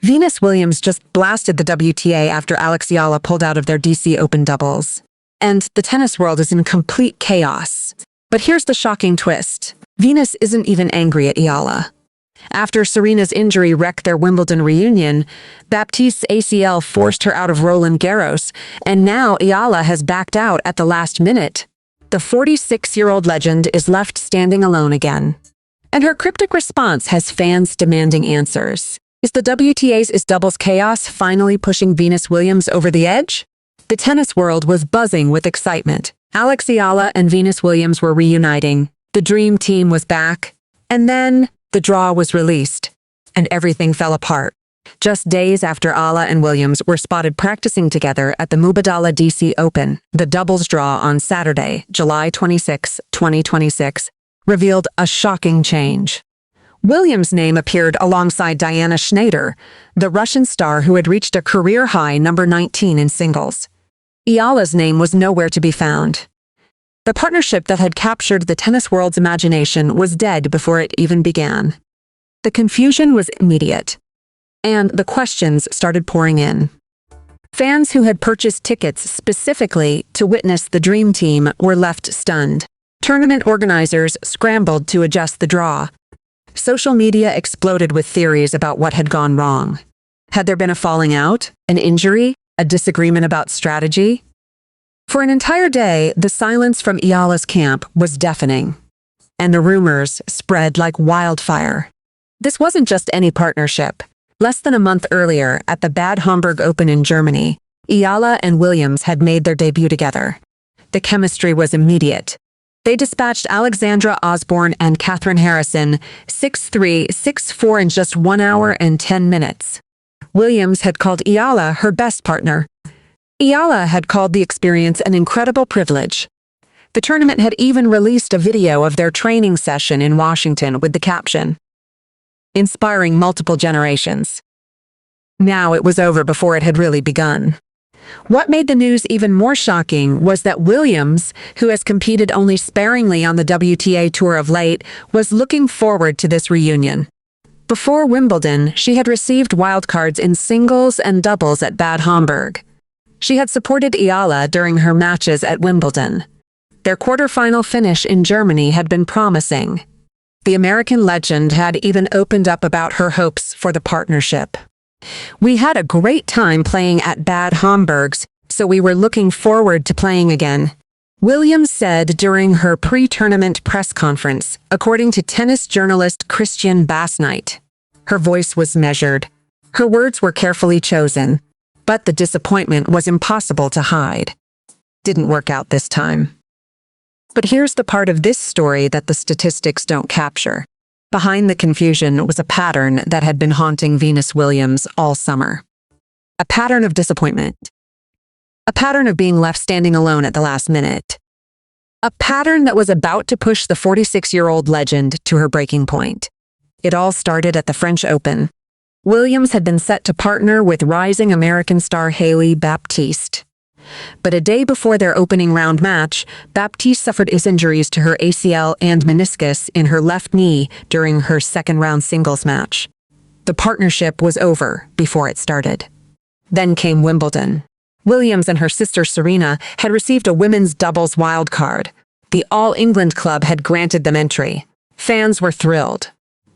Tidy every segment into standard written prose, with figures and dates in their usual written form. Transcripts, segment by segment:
Venus Williams just blasted the WTA after Alex Eala pulled out of their DC Open doubles. And the tennis world is in complete chaos. But here's the shocking twist. Venus isn't even angry at Eala. After Serena's injury wrecked their Wimbledon reunion, Baptiste's ACL forced her out of Roland Garros, and now Eala has backed out at the last minute. The 46-year-old legend is left standing alone again. And her cryptic response has fans demanding answers. Is the WTA's doubles chaos finally pushing Venus Williams over the edge? The tennis world was buzzing with excitement. Alex Eala and Venus Williams were reuniting. The dream team was back. And then the draw was released, and everything fell apart. Just days after Eala and Williams were spotted practicing together at the Wimbledon DC Open, the doubles draw on Saturday, July 26, 2026, revealed a shocking change. Williams' name appeared alongside Diana Schneider, the Russian star who had reached a career-high number 19 in singles. Eala's name was nowhere to be found. The partnership that had captured the tennis world's imagination was dead before it even began. The confusion was immediate, and the questions started pouring in. Fans who had purchased tickets specifically to witness the Dream Team were left stunned. Tournament organizers scrambled to adjust the draw. Social media exploded with theories about what had gone wrong. Had there been a falling out, an injury, a disagreement about strategy? For an entire day, the silence from Eala's camp was deafening, and the rumors spread like wildfire. This wasn't just any partnership. Less than a month earlier, at the Bad Homburg Open in Germany, Eala and Williams had made their debut together. The chemistry was immediate. They dispatched Alexandra Osborne and Catherine Harrison 6-3, 6-4 in just 1 hour and 10 minutes. Williams had called Eala her best partner. Eala had called the experience an incredible privilege. The tournament had even released a video of their training session in Washington with the caption, "Inspiring multiple generations." Now it was over before it had really begun. What made the news even more shocking was that Williams, who has competed only sparingly on the WTA Tour of late, was looking forward to this reunion. Before Wimbledon, she had received wildcards in singles and doubles at Bad Homburg. She had supported Eala during her matches at Wimbledon. Their quarterfinal finish in Germany had been promising. The American legend had even opened up about her hopes for the partnership. "We had a great time playing at Bad Homburg's, so we were looking forward to playing again," Williams said during her pre-tournament press conference, according to tennis journalist Christian Bassnight. Her voice was measured. Her words were carefully chosen. But the disappointment was impossible to hide. Didn't work out this time. But here's the part of this story that the statistics don't capture. Behind the confusion was a pattern that had been haunting Venus Williams all summer. A pattern of disappointment. A pattern of being left standing alone at the last minute. A pattern that was about to push the 46-year-old legend to her breaking point. It all started at the French Open. Williams had been set to partner with rising American star Baptiste. But a day before their opening round match, Baptiste suffered injuries to her ACL and meniscus in her left knee during her second-round singles match. The partnership was over before it started. Then came Wimbledon. Williams and her sister Serena had received a women's doubles wildcard. The All England Club had granted them entry. Fans were thrilled.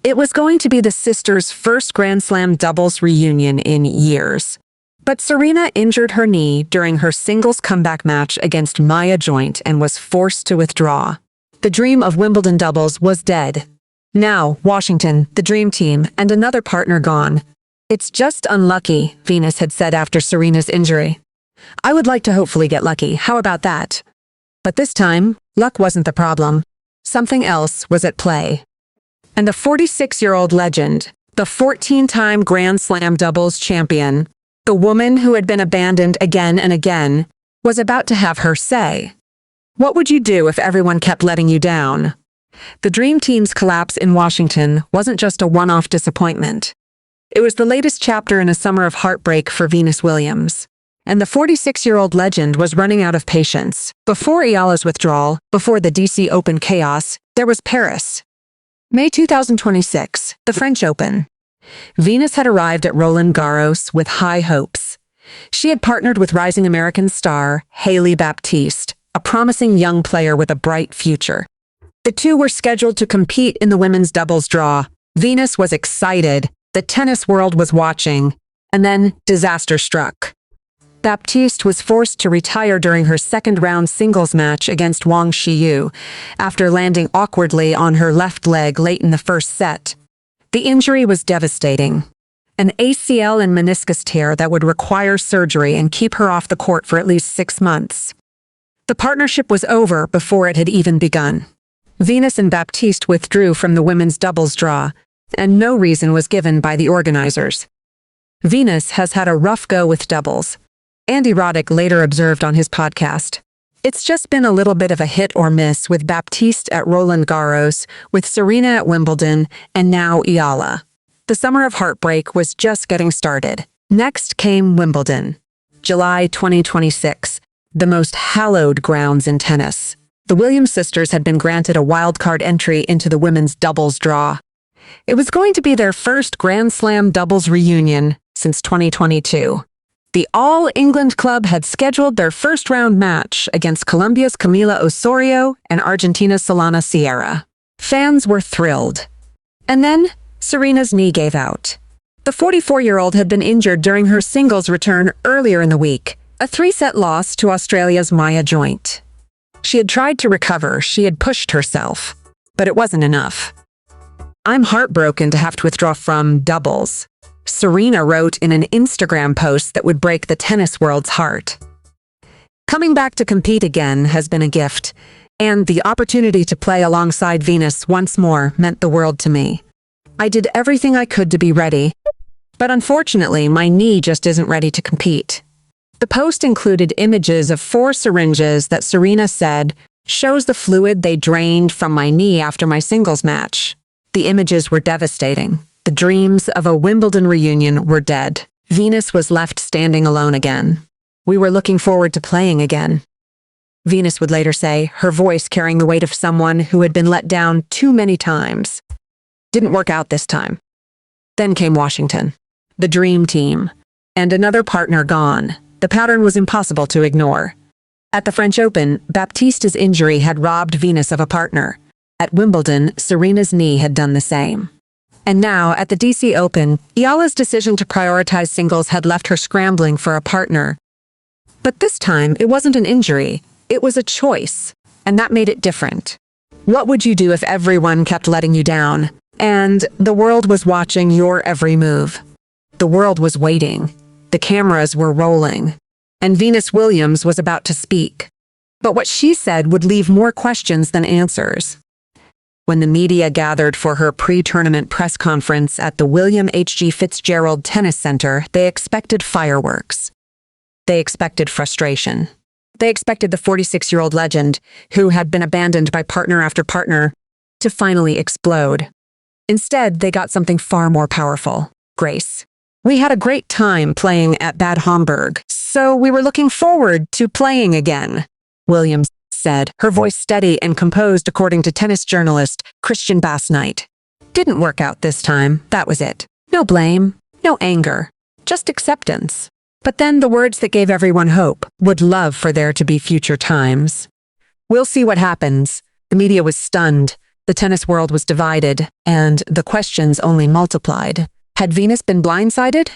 It was going to be the sisters' first Grand Slam doubles reunion in years. But Serena injured her knee during her singles comeback match against Maya Joint and was forced to withdraw. The dream of Wimbledon doubles was dead. Now, Washington, the Dream Team, and another partner gone. "It's just unlucky," Venus had said after Serena's injury. "I would like to hopefully get lucky. How about that?" But this time, luck wasn't the problem. Something else was at play. And the 46-year-old legend, the 14-time Grand Slam doubles champion, the woman who had been abandoned again and again, was about to have her say. What would you do if everyone kept letting you down? The Dream Team's collapse in Washington wasn't just a one-off disappointment. It was the latest chapter in a summer of heartbreak for Venus Williams. And the 46-year-old legend was running out of patience. Before Eala's withdrawal, before the DC Open chaos, there was Paris. May 2026, the French Open. Venus had arrived at Roland Garros with high hopes. She had partnered with rising American star Hailey Baptiste, a promising young player with a bright future. The two were scheduled to compete in the women's doubles draw. Venus was excited. The tennis world was watching. And then disaster struck. Baptiste was forced to retire during her second-round singles match against Wang Xiyu after landing awkwardly on her left leg late in the first set. The injury was devastating. An ACL and meniscus tear that would require surgery and keep her off the court for at least 6 months. The partnership was over before it had even begun. Venus and Baptiste withdrew from the women's doubles draw, and no reason was given by the organizers. Venus has had a rough go with doubles. Andy Roddick later observed on his podcast, "It's just been a little bit of a hit or miss with Baptiste at Roland Garros, with Serena at Wimbledon, and now Eala. The summer of heartbreak was just getting started." Next came Wimbledon. July 2026, the most hallowed grounds in tennis. The Williams sisters had been granted a wildcard entry into the women's doubles draw. It was going to be their first Grand Slam doubles reunion since 2022. The All England club had scheduled their first-round match against Colombia's Camila Osorio and Argentina's Solana Sierra. Fans were thrilled. And then, Serena's knee gave out. The 44-year-old had been injured during her singles return earlier in the week, a 3-set loss to Australia's Maya Joint. She had tried to recover, she had pushed herself, but it wasn't enough. "I'm heartbroken to have to withdraw from doubles," Serena wrote in an Instagram post that would break the tennis world's heart. "Coming back to compete again has been a gift, and the opportunity to play alongside Venus once more meant the world to me. I did everything I could to be ready, but unfortunately my knee just isn't ready to compete." The post included images of 4 syringes that Serena said shows the fluid they drained from my knee after my singles match. The images were devastating. The dreams of a Wimbledon reunion were dead. Venus was left standing alone again. "We were looking forward to playing again," Venus would later say, her voice carrying the weight of someone who had been let down too many times. Didn't work out this time. Then came Washington, the dream team, and another partner gone. The pattern was impossible to ignore. At the French Open, Baptiste's injury had robbed Venus of a partner. At Wimbledon, Serena's knee had done the same. And now, at the DC Open, Eala's decision to prioritize singles had left her scrambling for a partner. But this time, it wasn't an injury. It was a choice, and that made it different. What would you do if everyone kept letting you down, and the world was watching your every move? The world was waiting. The cameras were rolling, and Venus Williams was about to speak. But what she said would leave more questions than answers. When the media gathered for her pre-tournament press conference at the William H.G. Fitzgerald Tennis Center, they expected fireworks. They expected frustration. They expected the 46-year-old legend, who had been abandoned by partner after partner, to finally explode. Instead, they got something far more powerful: grace. "We had a great time playing at Bad Homburg, so we were looking forward to playing again," Williams said, her voice steady and composed according to tennis journalist Christian Bass-Knight. "Didn't work out this time, that was it. No blame, no anger, just acceptance." But then the words that gave everyone hope: "Would love for there to be future times." We'll see what happens. The media was stunned, the tennis world was divided, and the questions only multiplied. Had Venus been blindsided?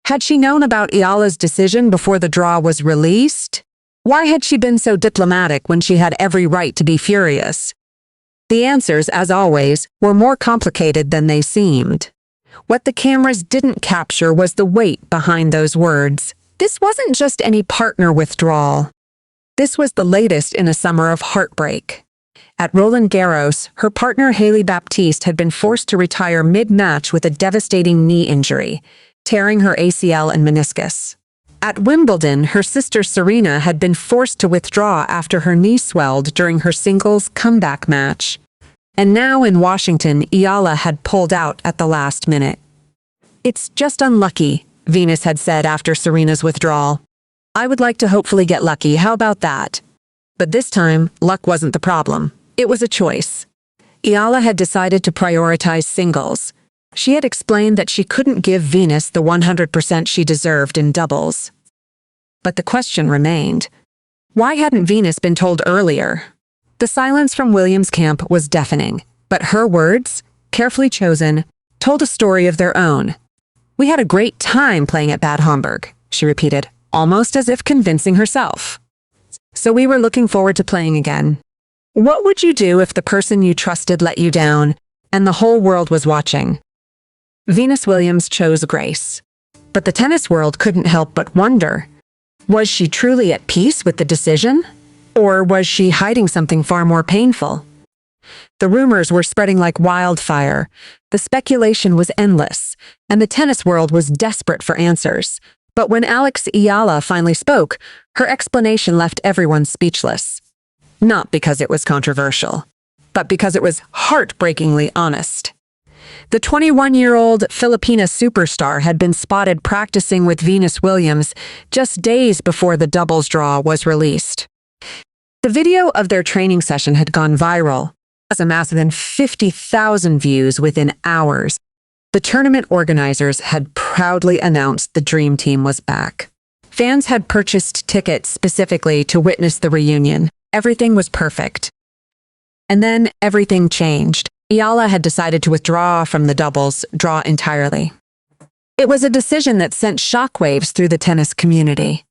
Had she known about Eala's decision before the draw was released? Why had she been so diplomatic when she had every right to be furious? The answers, as always, were more complicated than they seemed. What the cameras didn't capture was the weight behind those words. This wasn't just any partner withdrawal. This was the latest in a summer of heartbreak. At Roland Garros, her partner Hailey Baptiste had been forced to retire mid-match with a devastating knee injury, tearing her ACL and meniscus. At Wimbledon, her sister Serena had been forced to withdraw after her knee swelled during her singles comeback match. And now in Washington, Eala had pulled out at the last minute. "It's just unlucky," Venus had said after Serena's withdrawal. "I would like to hopefully get lucky, how about that?" But this time, luck wasn't the problem. It was a choice. Eala had decided to prioritize singles. She had explained that she couldn't give Venus the 100% she deserved in doubles. But the question remained. Why hadn't Venus been told earlier? The silence from Williams' camp was deafening, but her words, carefully chosen, told a story of their own. "We had a great time playing at Bad Homburg," she repeated, almost as if convincing herself. "So we were looking forward to playing again." What would you do if the person you trusted let you down and the whole world was watching? Venus Williams chose grace. But the tennis world couldn't help but wonder, was she truly at peace with the decision? Or was she hiding something far more painful? The rumors were spreading like wildfire. The speculation was endless, and the tennis world was desperate for answers. But when Alex Eala finally spoke, her explanation left everyone speechless. Not because it was controversial, but because it was heartbreakingly honest. The 21-year-old Filipina superstar had been spotted practicing with Venus Williams just days before the doubles draw was released. The video of their training session had gone viral, as amassed than 50,000 views within hours. The tournament organizers had proudly announced the Dream Team was back. Fans had purchased tickets specifically to witness the reunion. Everything was perfect. And then everything changed. Eala had decided to withdraw from the doubles draw entirely. It was a decision that sent shockwaves through the tennis community.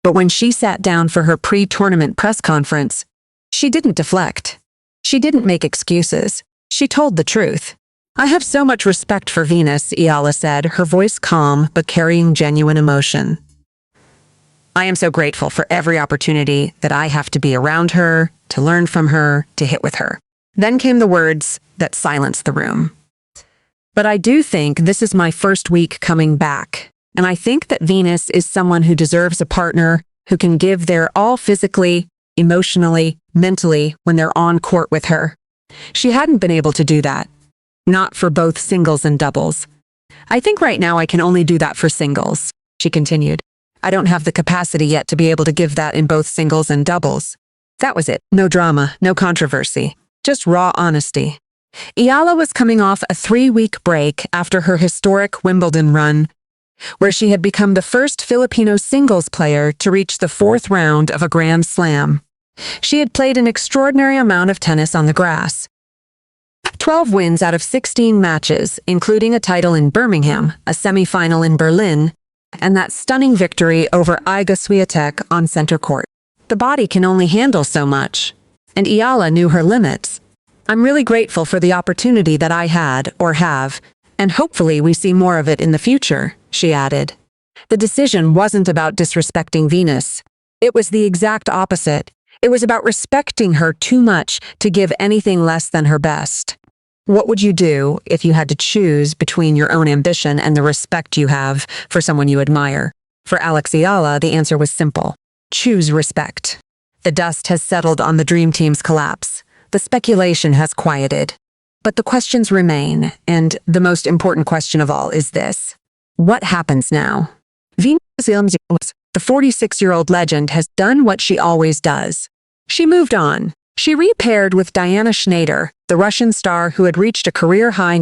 But when she sat down for her pre-tournament press conference, she didn't deflect. She didn't make excuses. She told the truth. "I have so much respect for Venus," Eala said, her voice calm but carrying genuine emotion. "I am so grateful for every opportunity that I have to be around her, to learn from her, to hit with her." Then came the words that silenced the room. "But I do think this is my first week coming back, and I think that Venus is someone who deserves a partner who can give their all physically, emotionally, mentally when they're on court with her. She hadn't been able to do that. Not for both singles and doubles. I think right now I can only do that for singles," she continued. "I don't have the capacity yet to be able to give that in both singles and doubles." That was it. No drama, no controversy. Just raw honesty. Eala was coming off a 3-week break after her historic Wimbledon run, where she had become the first Filipino singles player to reach the 4th round of a Grand Slam. She had played an extraordinary amount of tennis on the grass. 12 wins out of 16 matches, including a title in Birmingham, a semi-final in Berlin, and that stunning victory over Iga Swiatek on center court. The body can only handle so much, and Eala knew her limits. "I'm really grateful for the opportunity that I had, or have, and hopefully we see more of it in the future," she added. The decision wasn't about disrespecting Venus. It was the exact opposite. It was about respecting her too much to give anything less than her best. What would you do if you had to choose between your own ambition and the respect you have for someone you admire? For Alex Eala, the answer was simple. Choose respect. The dust has settled on the Dream Team's collapse. The speculation has quieted. But the questions remain, and the most important question of all is this. What happens now? Venus Williams, the 46-year-old legend, has done what she always does. She moved on. She repaired with Diana Schneider, the Russian star who had reached a career-high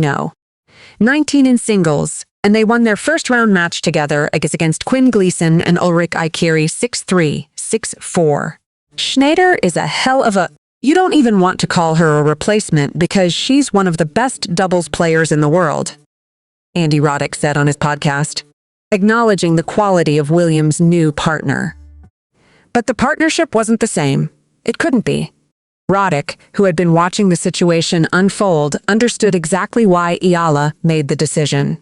19 in singles, and they won their first-round match together against Quinn Gleason and Ulrich Ikiri 6-3, 6-4. Schneider is a hell of a... You don't even want to call her a replacement because she's one of the best doubles players in the world, Andy Roddick said on his podcast, acknowledging the quality of Williams' new partner. But the partnership wasn't the same. It couldn't be. Roddick, who had been watching the situation unfold, understood exactly why Eala made the decision.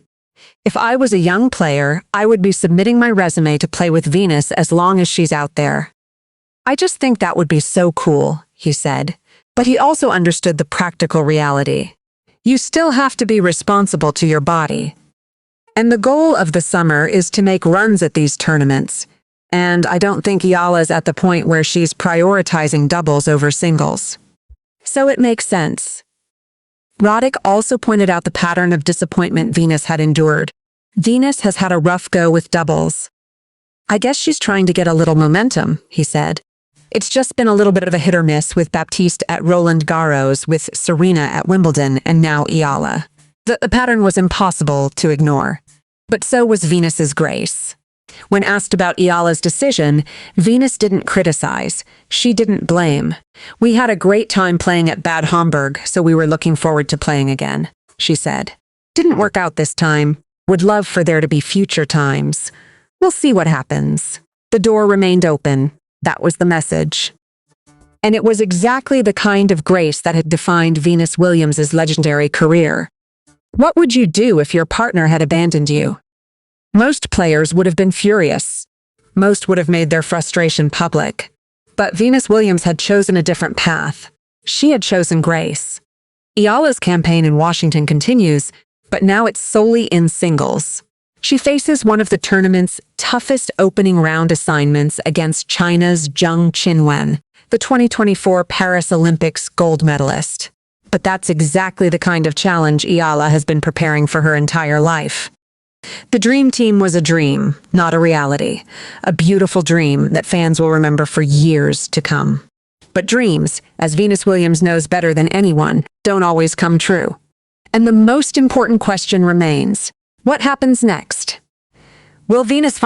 "If I was a young player, I would be submitting my resume to play with Venus as long as she's out there. I just think that would be so cool," he said. But he also understood the practical reality. You still have to be responsible to your body. And the goal of the summer is to make runs at these tournaments. And I don't think Eala's at the point where she's prioritizing doubles over singles. So it makes sense. Roddick also pointed out the pattern of disappointment Venus had endured. Venus has had a rough go with doubles. "I guess she's trying to get a little momentum," he said. "It's just been a little bit of a hit or miss with Baptiste at Roland Garros, with Serena at Wimbledon, and now Eala." The pattern was impossible to ignore. But so was Venus's grace. When asked about Eala's decision, Venus didn't criticize. She didn't blame. "We had a great time playing at Bad Homburg, so we were looking forward to playing again," she said. "Didn't work out this time. Would love for there to be future times. We'll see what happens." The door remained open. That was the message. And it was exactly the kind of grace that had defined Venus Williams' legendary career. What would you do if your partner had abandoned you? Most players would have been furious. Most would have made their frustration public. But Venus Williams had chosen a different path. She had chosen grace. Eala's campaign in Washington continues, but now it's solely in singles. She faces one of the tournament's toughest opening round assignments against China's Zheng Qinwen, the 2024 Paris Olympics gold medalist. But that's exactly the kind of challenge Eala has been preparing for her entire life. The dream team was a dream, not a reality. A beautiful dream that fans will remember for years to come. But dreams, as Venus Williams knows better than anyone, don't always come true. And the most important question remains: what happens next? Will Venus find